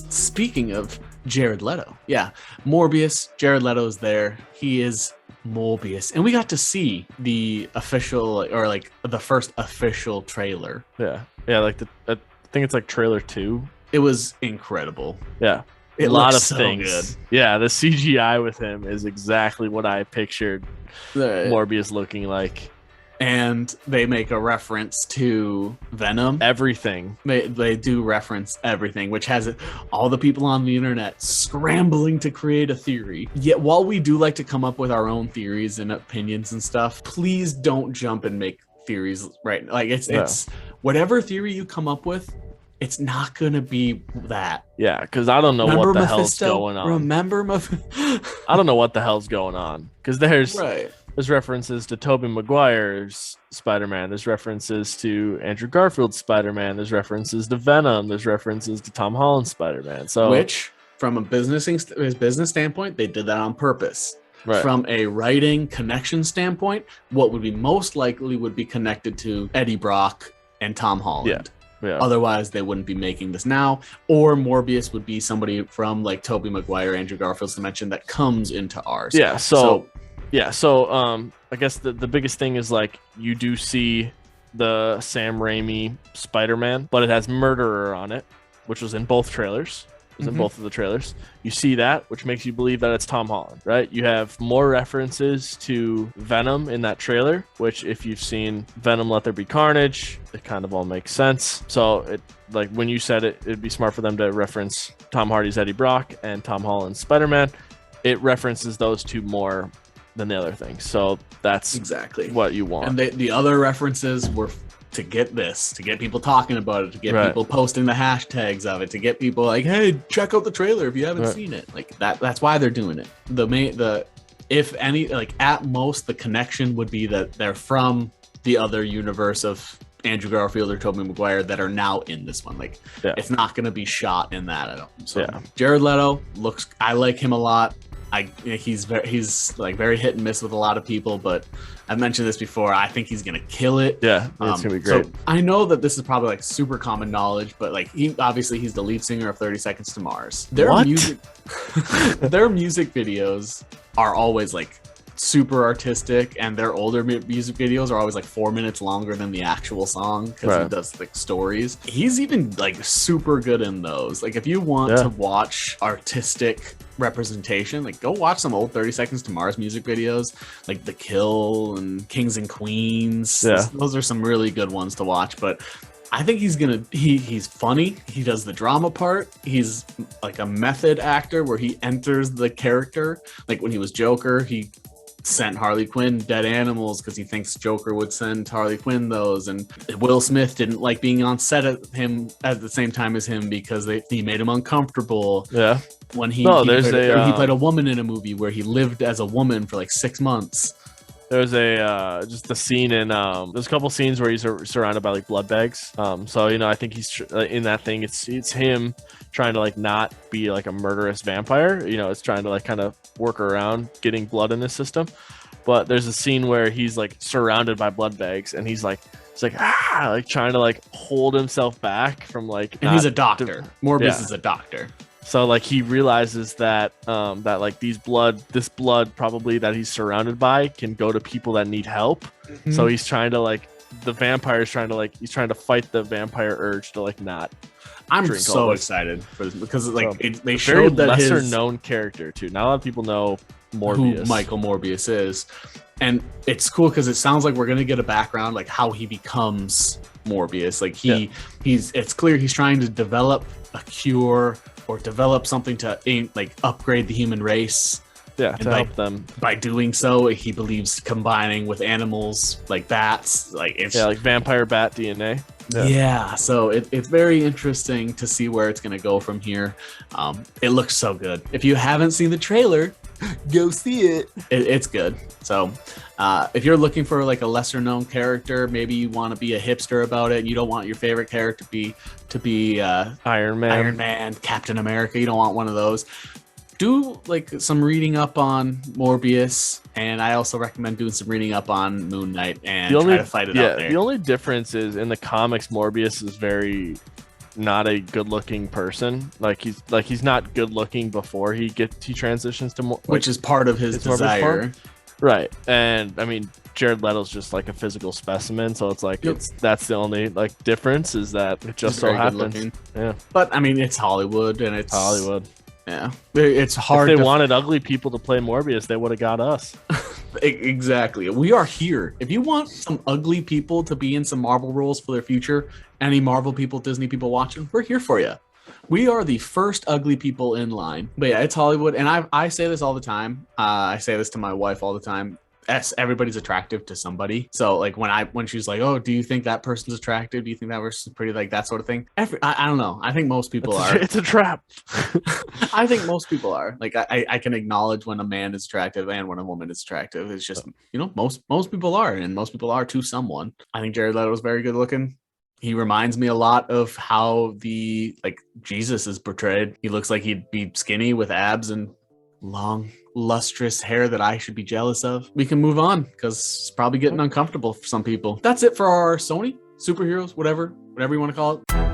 Speaking of Jared Leto, yeah, Morbius, Jared Leto's there. He is Morbius. And we got to see the official, or like the first official trailer. Yeah. Yeah, like I think it's like trailer 2. It was incredible. Yeah. It a lot of so things. Good. Yeah, the CGI with him is exactly what I pictured Morbius looking like. And they make a reference to Venom. Everything. They do reference everything, which has all the people on the internet scrambling to create a theory. Yet while we do like to come up with our own theories and opinions and stuff, please don't jump and make theories, right? Like it's whatever theory you come up with, it's not gonna be that. Yeah, because I don't know what the hell's going on. Remember I don't know what the hell's going on. Because there's references to Tobey Maguire's Spider-Man. There's references to Andrew Garfield's Spider-Man. There's references to Venom. There's references to Tom Holland's Spider-Man. So, which, from a business standpoint, they did that on purpose. Right. From a writing connection standpoint, what would be most likely would be connected to Eddie Brock and Tom Holland. Yeah. Otherwise, they wouldn't be making this now. Or Morbius would be somebody from like Tobey Maguire, Andrew Garfield's dimension that comes into ours. Yeah. So I guess the biggest thing is like you do see the Sam Raimi Spider-Man, but it has murderer on it, which was in both trailers. It was in both of the trailers. You see that, which makes you believe that it's Tom Holland, right? You have more references to Venom in that trailer, which if you've seen Venom Let There Be Carnage, it kind of all makes sense. So it, like when you said it, it'd be smart for them to reference Tom Hardy's Eddie Brock and Tom Holland's Spider-Man. It references those two more than the other things. So that's exactly what you want. And the other references were to get people talking about it, to get people posting the hashtags of it, to get people like, hey, check out the trailer if you haven't seen it. Like that's why they're doing it. If any, like at most the connection would be that they're from the other universe of Andrew Garfield or Tobey Maguire that are now in this one. Like it's not going to be shot in that at all. So Jared Leto I like him a lot. He's like very hit and miss with a lot of people, but I've mentioned this before. I think he's gonna kill it. Yeah, it's gonna be great. So I know that this is probably like super common knowledge, but like he's the lead singer of 30 Seconds to Mars. Their music videos are always like super artistic, and their older music videos are always like 4 minutes longer than the actual song because he does like stories. He's even like super good in those. Like if you want to watch artistic representation, like go watch some old 30 Seconds to Mars music videos, like The Kill and Kings and Queens. Those are some really good ones to watch. But I think he's funny. He does the drama part. He's like a method actor where he enters the character. Like when he was Joker, he sent Harley Quinn dead animals because he thinks Joker would send Harley Quinn those. And Will Smith didn't like being on set at the same time as him because he made him uncomfortable. Yeah. When he played a woman in a movie where he lived as a woman for like 6 months. There's just the scene in there's a couple scenes where he's surrounded by like blood bags. So I think he's in that thing. It's him trying to like not be like a murderous vampire. It's trying to like kind of work around getting blood in his system. But there's a scene where he's like surrounded by blood bags, and he's like trying to like hold himself back from like. And he's a doctor. Morbius is a doctor. So like he realizes that that like this blood probably that he's surrounded by can go to people that need help. Mm-hmm. So he's trying to like he's trying to fight the vampire urge to like not. I'm so excited for this because like they showed that lesser known character too. Not a lot of people know Morbius. Who Michael Morbius is, and it's cool because it sounds like we're gonna get a background like how he becomes Morbius. Like it's clear he's trying to develop a cure or develop something to like upgrade the human race. Yeah, to help them. By doing so, he believes combining with animals like bats, like like vampire bat DNA. Yeah, so it's very interesting to see where it's going to go from here. It looks so good. If you haven't seen the trailer, go see it. It's good. So if you're looking for like a lesser known character, maybe you want to be a hipster about it, and you don't want your favorite character to be Iron Man, Captain America. You don't want one of those. Do like some reading up on Morbius, and I also recommend doing some reading up on Moon Knight and try to fight it out there. The only difference is in the comics, Morbius is very not a good-looking person. Like he's not good-looking before he transitions to more, which is part of his desire. Right. And I mean, Jared Leto's just like a physical specimen, so it's like that's the only like difference is that it just so happens. Yeah. But I mean, it's Hollywood, and it's Hollywood. Yeah, it's hard. If they wanted ugly people to play Morbius, they would have got us. Exactly. We are here. If you want some ugly people to be in some Marvel roles for their future, any Marvel people, Disney people watching, we're here for you. We are the first ugly people in line. But yeah, it's Hollywood, and I say this all the time. I say this to my wife all the time. Everybody's attractive to somebody. So like when she's like, oh, do you think that person's attractive? Do you think that person's pretty, like that sort of thing? I don't know. I think most people are. It's a trap. I think most people are. Like I can acknowledge when a man is attractive and when a woman is attractive. It's just, most people are, and most people are to someone. I think Jared Leto is very good looking. He reminds me a lot of how Jesus is portrayed. He looks like he'd be skinny with abs and long, lustrous hair that I should be jealous of. We can move on because it's probably getting uncomfortable for some people. That's it for our Sony superheroes, whatever you want to call it.